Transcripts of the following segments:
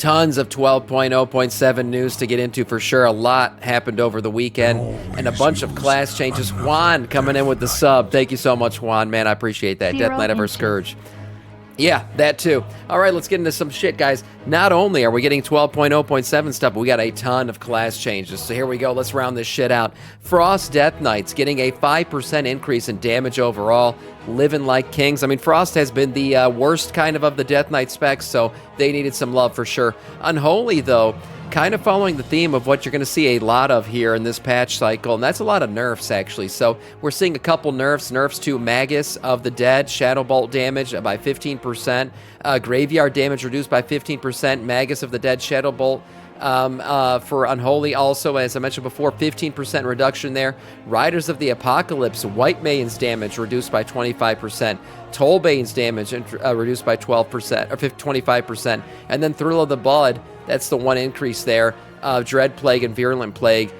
Tons of 12.0.7 news to get into for sure. A lot happened over the weekend and a bunch of class changes. Juan coming in with the sub. Thank you so much, Juan. Man, I appreciate that. Death Knight Ever Scourge. Yeah, that too. All right, let's get into some shit, guys. Not only are we getting 12.0.7 stuff, but we got a ton of class changes. So here we go. Let's round this shit out. Frost Death Knights getting a 5% increase in damage overall. Living like kings. I mean, Frost has been the worst kind of the Death Knight specs, so they needed some love for sure. Unholy, though, kind of following the theme of what you're going to see a lot of here in this patch cycle, and that's a lot of nerfs, actually. So we're seeing a couple nerfs. Nerfs to Magus of the Dead, Shadow Bolt damage by 15%, Graveyard damage reduced by 15%, Magus of the Dead, Shadow Bolt. For Unholy also, as I mentioned before, 15% reduction there. Riders of the Apocalypse, White Mane's damage reduced by 25%. Tollbane's damage reduced by 12%, or 25%. And then Thrill of the Blood, that's the one increase there. Dread Plague and Virulent Plague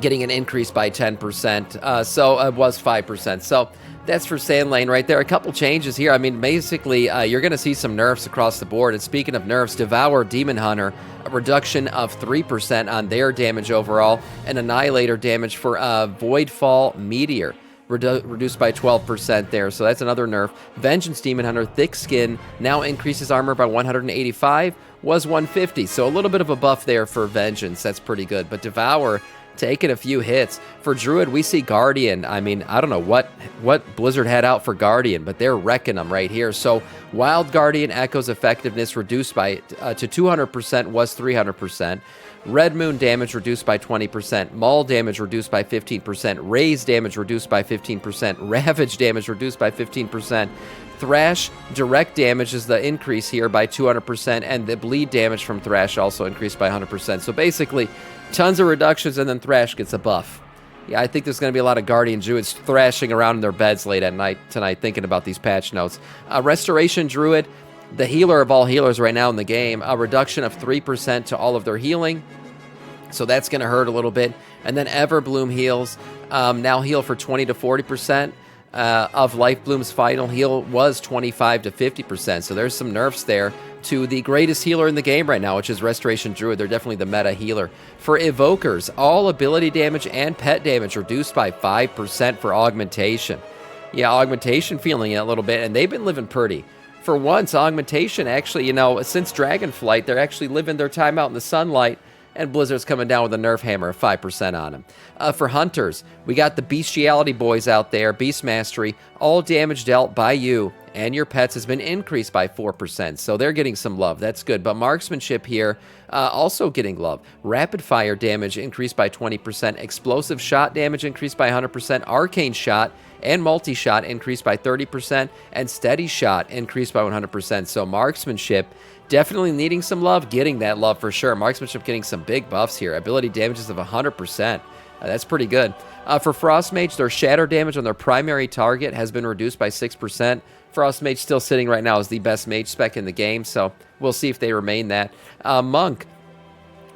getting an increase by 10%. So it was 5%. So that's for Sand Lane right there. A couple changes here. I mean, basically, you're going to see some nerfs across the board. And speaking of nerfs, Devour Demon Hunter, a reduction of 3% on their damage overall, and Annihilator damage for Voidfall Meteor, reduced by 12% there. So that's another nerf. Vengeance Demon Hunter, Thick Skin, now increases armor by 185, was 150. So a little bit of a buff there for Vengeance. That's pretty good. But Devour taking a few hits. For Druid, we see Guardian. I mean, I don't know what Blizzard had out for Guardian, but they're wrecking them right here. So Wild Guardian Echo's effectiveness reduced by to 200% was 300%. Red Moon damage reduced by 20%. Maul damage reduced by 15%. Raise damage reduced by 15%. Ravage damage reduced by 15%. Thrash direct damage is the increase here by 200%, and the bleed damage from Thrash also increased by 100%. So basically, tons of reductions, and then Thrash gets a buff. Yeah, I think there's going to be a lot of Guardian Druids thrashing around in their beds late at night tonight thinking about these patch notes. Restoration Druid, the healer of all healers right now in the game, a reduction of 3% to all of their healing. So that's going to hurt a little bit. And then Everbloom heals, now heal for 20 to 40%. Of Lifebloom's final heal was 25 to 50%. So there's some nerfs there to the greatest healer in the game right now, which is Restoration Druid. They're definitely the meta healer. For Evokers, all ability damage and pet damage reduced by 5% for Augmentation. Yeah, Augmentation feeling it a little bit, and they've been living pretty. For once, Augmentation actually, since Dragonflight, they're actually living their time out in the sunlight, and Blizzard's coming down with a nerf hammer of 5% on him. For Hunters, we got the Bestiality boys out there, Beast Mastery. All damage dealt by you and your pets has been increased by 4%, so they're getting some love. That's good. But Marksmanship here, also getting love. Rapid Fire damage increased by 20%. Explosive Shot damage increased by 100%. Arcane Shot and Multi-Shot increased by 30%. And Steady Shot increased by 100%. So Marksmanship definitely needing some love, getting that love for sure. Marksmanship getting some big buffs here. Ability damages of 100%. That's pretty good. For Frostmage, their shatter damage on their primary target has been reduced by 6%. Frostmage still sitting right now as the best mage spec in the game, so we'll see if they remain that. Monk,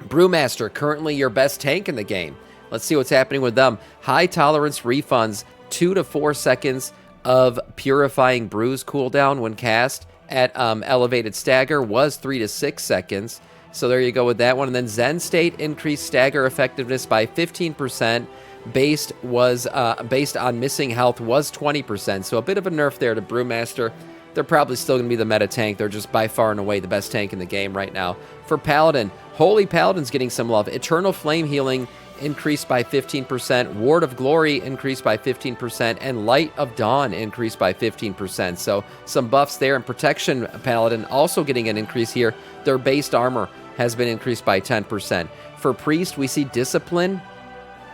Brewmaster, currently your best tank in the game. Let's see what's happening with them. High tolerance refunds, 2 to 4 seconds of Purifying Brews cooldown when cast at elevated stagger was 3 to 6 seconds. So there you go with that one. And then Zen State increased stagger effectiveness by 15%. Based on missing health was 20%. So a bit of a nerf there to Brewmaster. They're probably still going to be the meta tank. They're just by far and away the best tank in the game right now. For Paladin, Holy Paladin's getting some love. Eternal Flame Healing increased by 15%. Ward of Glory increased by 15%. And Light of Dawn increased by 15%. So some buffs there. And Protection Paladin also getting an increase here. Their based armor has been increased by 10%. For Priest, we see Discipline.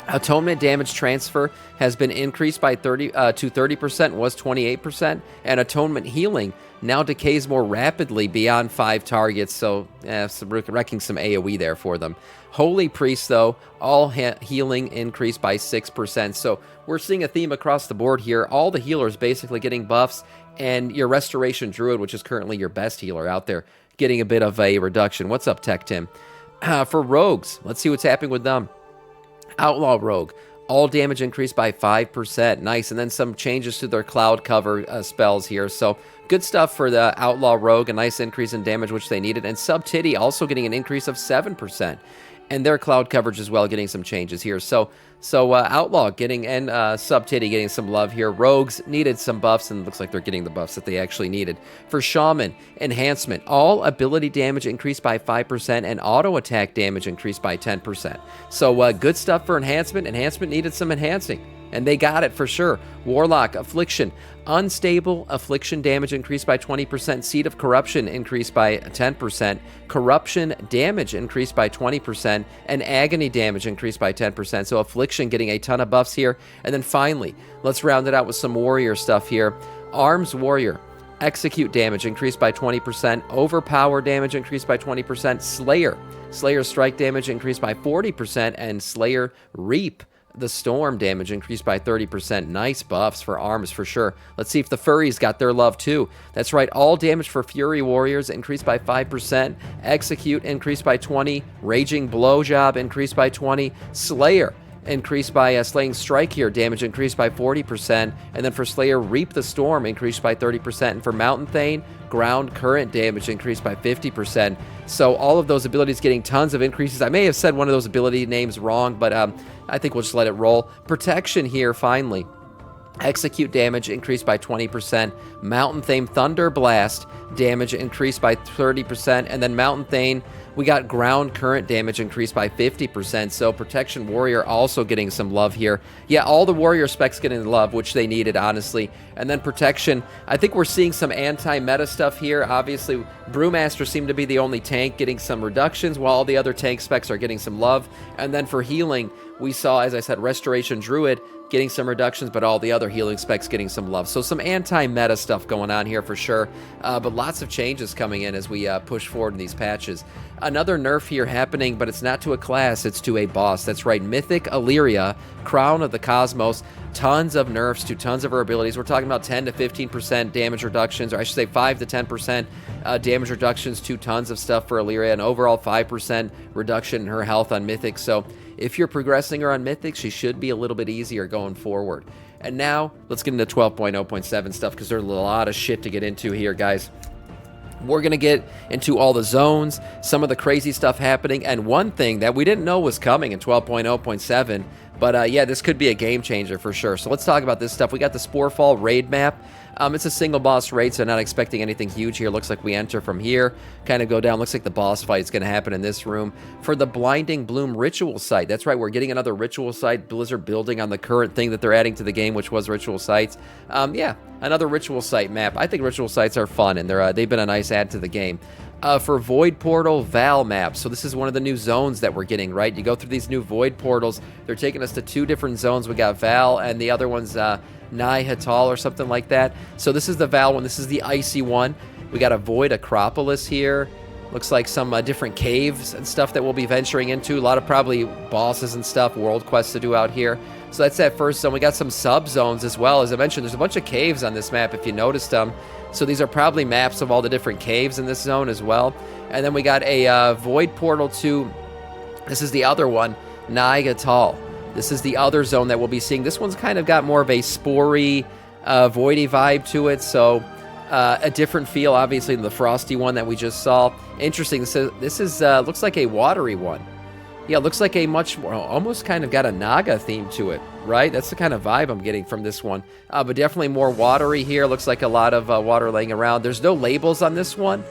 Atonement damage transfer has been increased by 30%, was 28%, and Atonement healing now decays more rapidly beyond 5 targets, so wrecking some AoE there for them. Holy Priest, though, all healing increased by 6%, so we're seeing a theme across the board here. All the healers basically getting buffs, and your Restoration Druid, which is currently your best healer out there, getting a bit of a reduction. What's up, Tech Tim? For Rogues, let's see what's happening with them. Outlaw Rogue, All damage increased by 5%. Nice. And then some changes to their cloud cover spells here. So good stuff for the Outlaw Rogue. A nice increase in damage, which they needed. And Sub Titty also getting an increase of 7%. And their cloud coverage as well, getting some changes here. So Outlaw getting, and Sub Titty getting some love here. Rogues needed some buffs, and it looks like they're getting the buffs that they actually needed. For Shaman, enhancement. All ability damage increased by 5%, and auto attack damage increased by 10%. So good stuff for enhancement. Enhancement needed some enhancing, and they got it for sure. Warlock, Affliction. Unstable Affliction damage increased by 20%. Seed of Corruption increased by 10%. Corruption damage increased by 20%. And Agony damage increased by 10%. So Affliction getting a ton of buffs here. And then finally, let's round it out with some warrior stuff here. Arms Warrior. Execute damage increased by 20%. Overpower damage increased by 20%. Slayer strike damage increased by 40%. And Slayer Reap the Storm damage increased by 30%. Nice buffs for arms for sure. Let's see if the furries got their love too. That's right. All damage for Fury Warriors increased by 5%. Execute increased by 20%. Raging Blowjob increased by 20%. Slayer increased by Slaying Strike here. Damage increased by 40%. And then for Slayer, Reap the Storm increased by 30%. And for Mountain Thane, Ground Current damage increased by 50%. So all of those abilities getting tons of increases. I may have said one of those ability names wrong, but I think we'll just let it roll. Protection here, finally. Execute damage increased by 20%. Mountain Thane Thunder Blast damage increased by 30%. And then Mountain Thane, we got Ground Current damage increased by 50%. So Protection Warrior also getting some love here. Yeah, all the Warrior specs getting love, which they needed, honestly. And then Protection, I think we're seeing some anti-meta stuff here. Obviously, Brewmaster seemed to be the only tank getting some reductions, while all the other tank specs are getting some love. And then for healing, we saw, as I said, Restoration Druid getting some reductions, but all the other healing specs getting some love. So some anti-meta stuff going on here for sure, but lots of changes coming in as we push forward in these patches. Another nerf here happening, but it's not to a class, it's to a boss. That's right, Mythic Illyria, Crown of the Cosmos. Tons of nerfs to tons of her abilities. We're talking about 10 to 15% damage reductions, or I should say 5 to 10% damage reductions to tons of stuff for Illyria, and overall 5% reduction in her health on Mythic. So if you're progressing her on Mythic, she should be a little bit easier going forward. And now, let's get into 12.0.7 stuff, because there's a lot of shit to get into here, guys. We're going to get into all the zones, some of the crazy stuff happening, and one thing that we didn't know was coming in 12.0.7, but yeah, this could be a game changer for sure. So let's talk about this stuff. We got the Sporefall raid map. It's a single boss raid, so not expecting anything huge here. Looks like we enter from here, kind of go down. Looks like the boss fight is going to happen in this room. For the Blinding Bloom ritual site, that's right, we're getting another ritual site. Blizzard building on the current thing that they're adding to the game, which was ritual sites. Yeah, another ritual site map. I think ritual sites are fun, and they've been a nice add to the game. For Void Portal Val map, so this is one of the new zones that we're getting, right? You go through these new Void Portals. They're taking us to 2 different zones. We got Val, and the other one's Nai Hatal or something like that. So this is the Val one. This is the icy one. We got a Void Acropolis here. Looks like some different caves and stuff that we'll be venturing into. A lot of probably bosses and stuff, world quests to do out here. So that's that first zone. We got some sub-zones as well. As I mentioned, there's a bunch of caves on this map if you noticed them. So these are probably maps of all the different caves in this zone as well. And then we got a Void Portal to, this is the other one, Nai Hatal. This is the other zone that we'll be seeing. This one's kind of got more of a spory, voidy vibe to it. So a different feel, obviously, than the frosty one that we just saw. Interesting. So this is looks like a watery one. Yeah, it looks like a much more, almost kind of got a Naga theme to it, right? That's the kind of vibe I'm getting from this one. But definitely more watery here. Looks like a lot of water laying around. There's no labels on this one,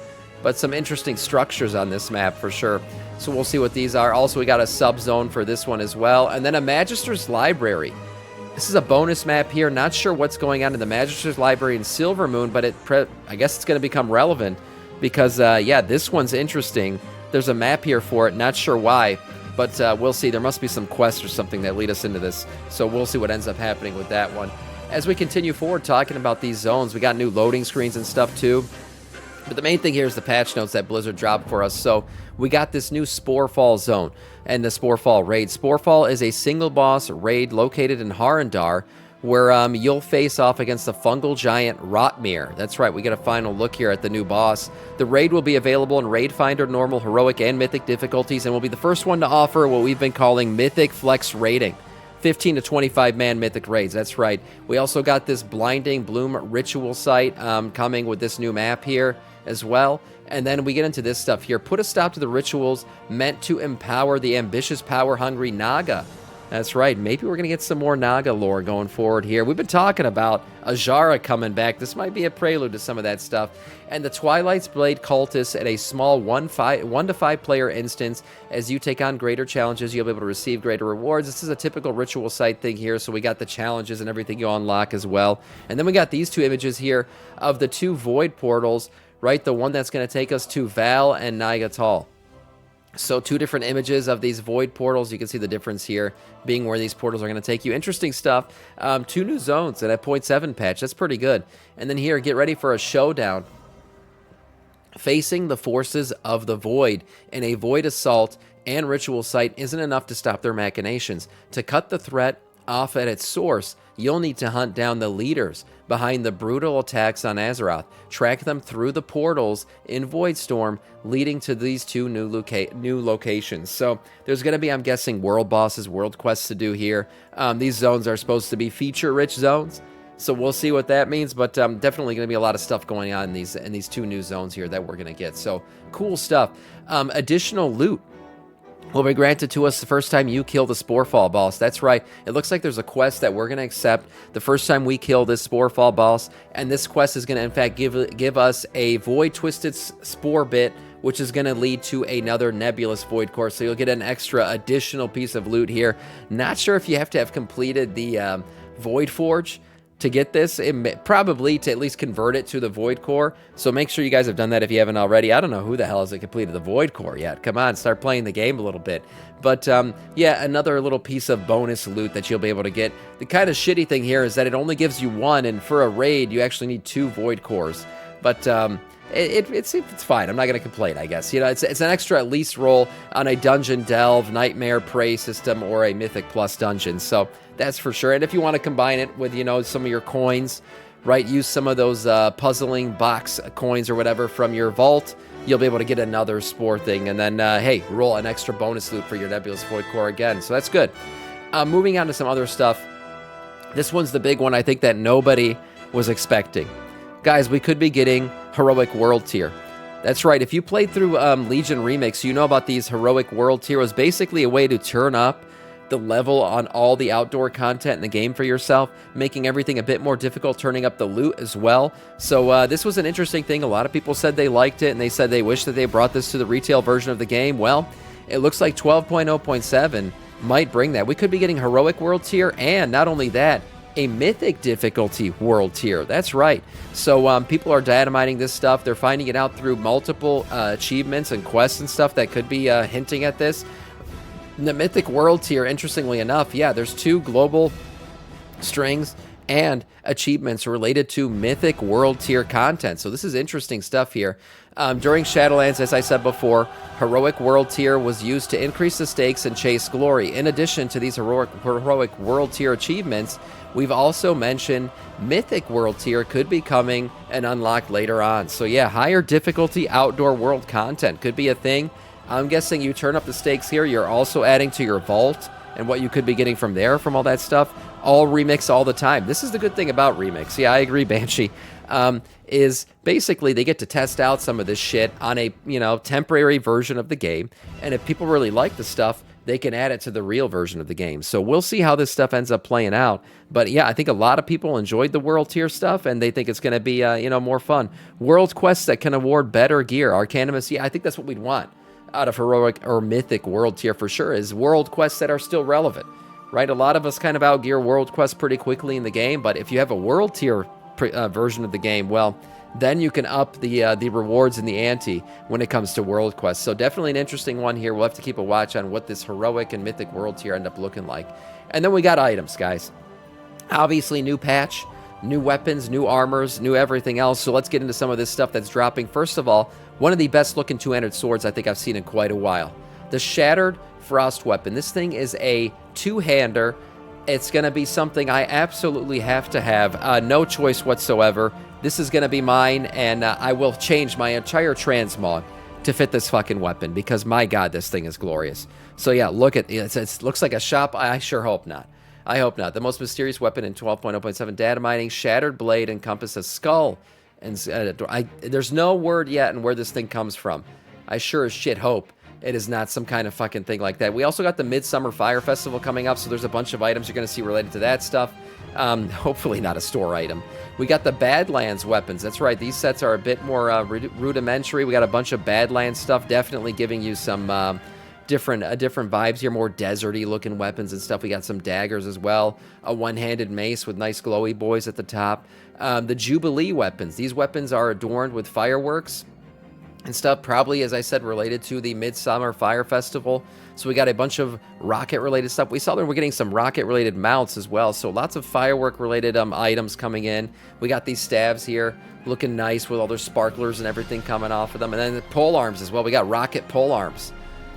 but some interesting structures on this map for sure. So we'll see what these are. Also, we got a sub-zone for this one as well. And then a Magister's Library. This is a bonus map here. Not sure what's going on in the Magister's Library in Silvermoon, but I guess it's going to become relevant because, yeah, this one's interesting. There's a map here for it. Not sure why, but we'll see. There must be some quests or something that lead us into this. So we'll see what ends up happening with that one. As we continue forward talking about these zones, we got new loading screens and stuff too. But the main thing here is the patch notes that Blizzard dropped for us. So we got this new Sporefall zone and the Sporefall raid. Sporefall is a single boss raid located in Harandar, where you'll face off against the fungal giant Rotmere. That's right, we get a final look here at the new boss. The raid will be available in Raid Finder, Normal, Heroic, and Mythic difficulties, and will be the first one to offer what we've been calling Mythic Flex raiding. 15 to 25 man Mythic raids. That's right. We also got this Blinding Bloom ritual site coming with this new map here as well. And then we get into this stuff here. Put a stop to the rituals meant to empower the ambitious, power-hungry Naga. That's right. Maybe we're going to get some more Naga lore going forward here. We've been talking about Ajara coming back. This might be a prelude to some of that stuff. And the Twilight's Blade cultists at a small 1 to 5 player instance. As you take on greater challenges, you'll be able to receive greater rewards. This is a typical ritual site thing here. So we got the challenges and everything you unlock as well. And then we got these two images here of the 2 void portals. Right, the one that's going to take us to Val and Naigatal. So 2 different images of these void portals. You can see the difference here being where these portals are going to take you. Interesting stuff. 2 new zones at a 0.7 patch. That's pretty good. And then here, get ready for a showdown. Facing the forces of the void in a void assault and ritual site isn't enough to stop their machinations. To cut the threat off at its source, you'll need to hunt down the leaders behind the brutal attacks on Azeroth. Track them through the portals in Voidstorm, leading to these 2 new locations. So there's going to be, I'm guessing, world bosses, world quests to do here. These zones are supposed to be feature-rich zones, so we'll see what that means. But definitely going to be a lot of stuff going on in these 2 new zones here that we're going to get. So cool stuff. Additional loot will be granted to us the first time you kill the Sporefall boss. That's right. It looks like there's a quest that we're going to accept the first time we kill this Sporefall boss. And this quest is going to, in fact, give us a Void Twisted Spore bit, which is going to lead to another Nebulous Void Core. So you'll get an extra additional piece of loot here. Not sure if you have to have completed the Void Forge to get this, probably to at least convert it to the Void Core. So make sure you guys have done that if you haven't already. I don't know who the hell hasn't completed the Void Core yet. Come on, start playing the game a little bit. But yeah, another little piece of bonus loot that you'll be able to get. The kind of shitty thing here is that it only gives you 1, and for a raid, you actually need 2 Void Cores. But it's fine. I'm not going to complain, I guess. You know, it's an extra at least roll on a Dungeon Delve, Nightmare Prey system, or a Mythic Plus dungeon. So that's for sure. And if you want to combine it with, you know, some of your coins, right, use some of those puzzling box coins or whatever from your vault, you'll be able to get another Spore thing. And then, hey, roll an extra bonus loot for your Nebulous Void Core again. So that's good. Moving on to some other stuff. This one's the big one I think that nobody was expecting. Guys, we could be getting Heroic World Tier. That's right. If you played through Legion Remix, you know about these Heroic World Tier. It was basically a way to turn up the level on all the outdoor content in the game for yourself, making everything a bit more difficult, turning up the loot as well. So this was an interesting thing. A lot of people said they liked it, and they said they wish that they brought this to the retail version of the game. Well, it looks like 12.0.7 might bring that. We could be getting Heroic World Tier, and not only that, a Mythic difficulty world tier. That's right. So people are dynamiting this stuff. They're finding it out through multiple achievements and quests and stuff that could be hinting at this. The Mythic world tier, interestingly enough, yeah, there's 2 global strings and achievements related to Mythic world tier content. So this is interesting stuff here. During Shadowlands, as I said before, Heroic World Tier was used to increase the stakes and chase glory. In addition to these Heroic World Tier achievements, we've also mentioned Mythic World Tier could be coming and unlocked later on. So yeah, higher difficulty outdoor world content could be a thing. I'm guessing you turn up the stakes here, you're also adding to your vault and what you could be getting from there, from all that stuff. All Remix all the time. This is the good thing about Remix. Yeah, I agree, Banshee. Is basically they get to test out some of this shit on a, you know, temporary version of the game. And if people really like the stuff, they can add it to the real version of the game. So we'll see how this stuff ends up playing out. But yeah, I think a lot of people enjoyed the World Tier stuff, and they think it's going to be, you know, more fun. World quests that can award better gear. Arcanimus, yeah, I think that's what we'd want out of Heroic or Mythic World Tier for sure, is world quests that are still relevant, right? A lot of us kind of outgear world quests pretty quickly in the game, but if you have a World Tier version of the game, well, then you can up the rewards and the ante when it comes to world quests. So definitely an interesting one here. We'll have to keep a watch on what this Heroic and Mythic World Tier end up looking like. And then we got items, guys. Obviously, new patch, new weapons, new armors, new everything else. So let's get into some of this stuff that's dropping. First of all, one of the best looking two-handed swords I think I've seen in quite a while. The Shattered Frost Weapon. This thing is a two-hander. It's going to be something I absolutely have to have. No choice whatsoever. This is going to be mine, and I will change my entire transmog to fit this fucking weapon because, my God, this thing is glorious. So, yeah, look at it. It looks like a shop. I sure hope not. I hope not. The most mysterious weapon in 12.0.7 data mining, Shattered Blade, encompasses skull. And there's no word yet on where this thing comes from. I sure as shit hope it is not some kind of fucking thing like that. We also got the Midsummer Fire Festival coming up, so there's a bunch of items you're going to see related to that stuff. Hopefully not a store item. We got the Badlands weapons. That's right. These sets are a bit more rudimentary. We got a bunch of Badlands stuff, definitely giving you some different vibes here, more deserty looking weapons and stuff. We got some daggers as well, a one-handed mace with nice glowy boys at the top. The Jubilee weapons. These weapons are adorned with fireworks and stuff, probably, as I said, related to the Midsummer Fire Festival. So we got a bunch of rocket-related stuff. We saw that we're getting some rocket-related mounts as well, so lots of firework-related items coming in. We got these staves here, looking nice with all their sparklers and everything coming off of them. And then the pole arms as well. We got rocket pole arms.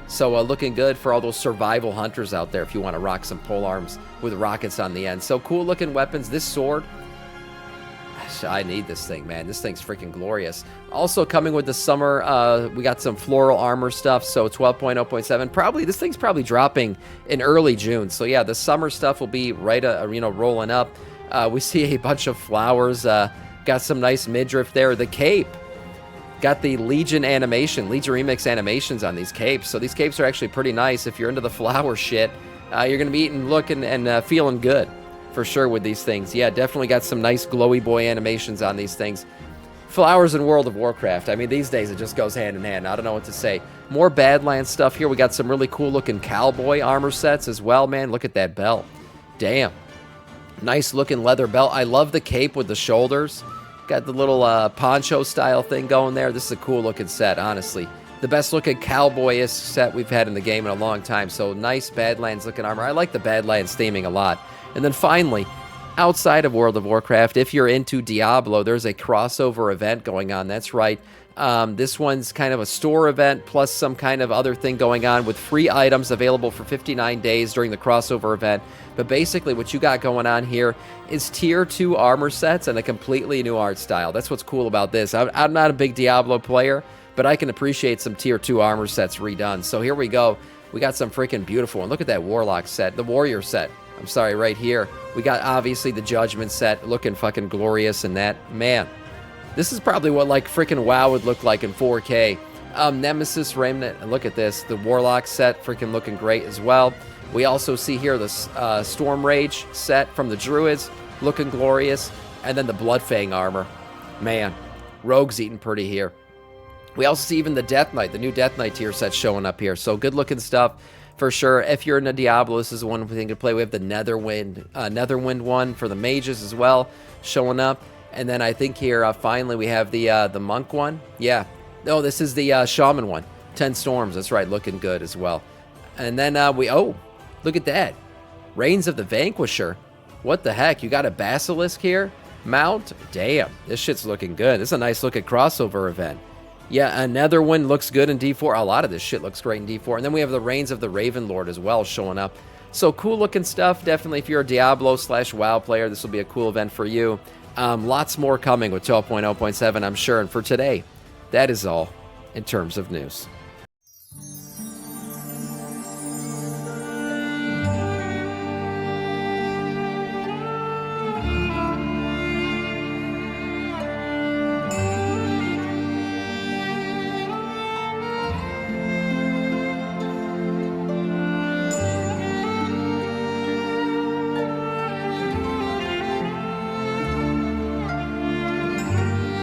So looking good for all those survival hunters out there if you want to rock some pole arms with rockets on the end. So cool-looking weapons. This sword, I need this thing, man. This thing's freaking glorious. Also coming with the summer, we got some floral armor stuff. So 12.0.7. Probably this thing's probably dropping in early June. So yeah, the summer stuff will be right, rolling up. We see a bunch of flowers. Got some nice midriff there. The cape got the Legion Remix animations on these capes. So these capes are actually pretty nice. If you're into the flower shit, you're gonna be eating, looking, and feeling good. For sure with these things. Yeah, definitely got some nice glowy boy animations on these things. Flowers in World of Warcraft. I mean, these days it just goes hand in hand. I don't know what to say. More Badlands stuff here. We got some really cool looking cowboy armor sets as well, man. Look at that belt. Damn. Nice looking leather belt. I love the cape with the shoulders. Got the little poncho style thing going there. This is a cool looking set, honestly. The best looking cowboy-esque set we've had in the game in a long time. So nice Badlands looking armor. I like the Badlands theming a lot. And then finally, outside of World of Warcraft, if you're into Diablo, there's a crossover event going on. That's right. This one's kind of a store event plus some kind of other thing going on with free items available for 59 days during the crossover event. But basically what you got going on here is tier 2 armor sets and a completely new art style. That's what's cool about this. I'm not a big Diablo player, but I can appreciate some tier 2 armor sets redone. So here we go. We got some freaking beautiful one. Look at that Warlock set, the Warrior set. I'm sorry, right here. We got, obviously, the Judgment set looking fucking glorious in that. Man, this is probably what, like, freaking WoW would look like in 4K. Nemesis Remnant, look at this. The Warlock set freaking looking great as well. We also see here the Storm Rage set from the Druids looking glorious. And then the Bloodfang armor. Man, Rogue's eating pretty here. We also see even the Death Knight, the new Death Knight tier set showing up here. So good looking stuff. For sure, if you're into Diablo, this is one thing to play. We have the Netherwind one for the mages as well, showing up. And then I think here, finally, we have the Monk one. Yeah. No, this is the Shaman one. 10 Storms, that's right, looking good as well. And then oh, look at that. Reigns of the Vanquisher. What the heck? You got a Basilisk here? Mount? Damn, this shit's looking good. This is a nice looking crossover event. Yeah, another one looks good in D4. A lot of this shit looks great in D4. And then we have the Reigns of the Raven Lord as well showing up. So cool looking stuff. Definitely if you're a Diablo/WoW player, this will be a cool event for you. Lots more coming with 12.0.7, I'm sure. And for today, that is all in terms of news.